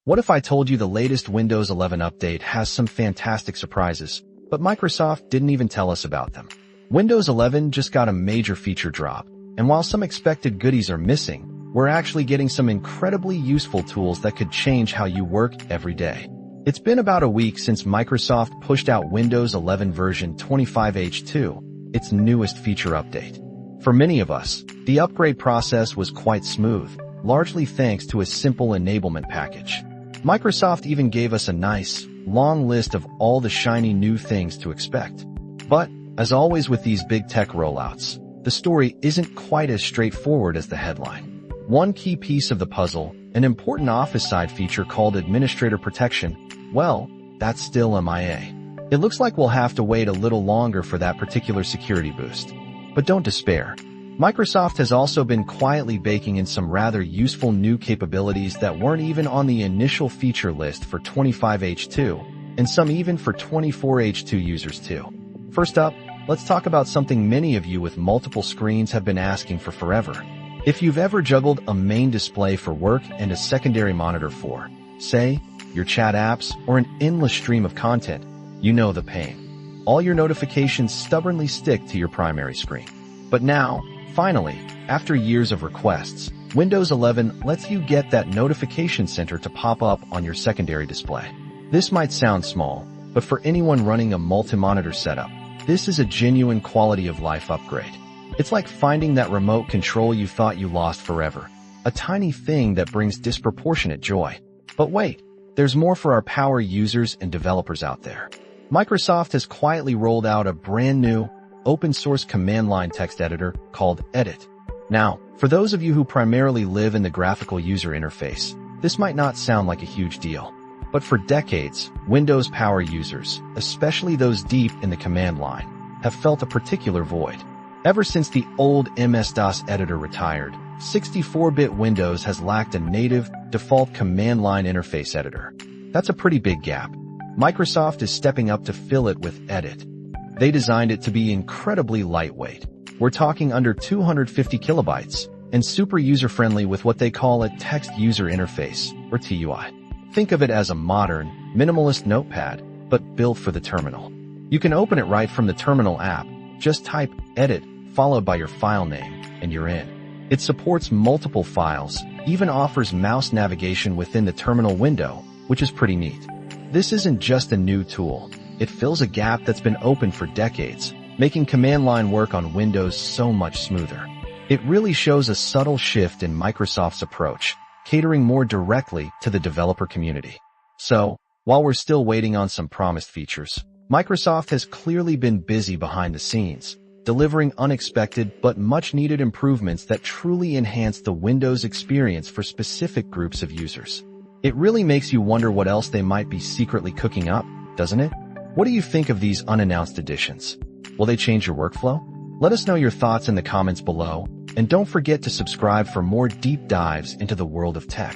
What if I told you the latest Windows 11 update has some fantastic surprises, but Microsoft didn't even tell us about them? Windows 11 just got a major feature drop, and while some expected goodies are missing, we're actually getting some incredibly useful tools that could change how you work every day. It's been about a week since Microsoft pushed out Windows 11 version 25H2, its newest feature update. For many of us, the upgrade process was quite smooth, largely thanks to a simple enablement package. Microsoft even gave us a nice, long list of all the shiny new things to expect. But, as always with these big tech rollouts, the story isn't quite as straightforward as the headline. One key piece of the puzzle, an important Office side feature called Administrator Protection, well, that's still MIA. It looks like we'll have to wait a little longer for that particular security boost. But don't despair. Microsoft has also been quietly baking in some rather useful new capabilities that weren't even on the initial feature list for 25H2, and some even for 24H2 users too. First up, let's talk about something many of you with multiple screens have been asking for forever. If you've ever juggled a main display for work and a secondary monitor for, say, your chat apps or an endless stream of content, you know the pain. All your notifications stubbornly stick to your primary screen. But now, finally, after years of requests, Windows 11 lets you get that notification center to pop up on your secondary display. This might sound small, but for anyone running a multi-monitor setup, this is a genuine quality of life upgrade. It's like finding that remote control you thought you lost forever, a tiny thing that brings disproportionate joy. But wait, there's more for our power users and developers out there. Microsoft has quietly rolled out a brand new, open-source command line text editor called Edit. Now, for those of you who primarily live in the graphical user interface, this might not sound like a huge deal. But for decades, Windows power users, especially those deep in the command line, have felt a particular void. Ever since the old MS-DOS editor retired, 64-bit Windows has lacked a native, default command line interface editor. That's a pretty big gap. Microsoft is stepping up to fill it with Edit. They designed it to be incredibly lightweight. We're talking under 250 kilobytes, and super user-friendly with what they call a text user interface, or TUI. Think of it as a modern, minimalist notepad, but built for the terminal. You can open it right from the terminal app. Just type Edit, followed by your file name, and you're in. It supports multiple files, even offers mouse navigation within the terminal window, which is pretty neat. This isn't just a new tool. It fills a gap that's been open for decades, making command line work on Windows so much smoother. It really shows a subtle shift in Microsoft's approach, catering more directly to the developer community. So, while we're still waiting on some promised features, Microsoft has clearly been busy behind the scenes, delivering unexpected but much-needed improvements that truly enhance the Windows experience for specific groups of users. It really makes you wonder what else they might be secretly cooking up, doesn't it? What do you think of these unannounced additions? Will they change your workflow? Let us know your thoughts in the comments below, and don't forget to subscribe for more deep dives into the world of tech.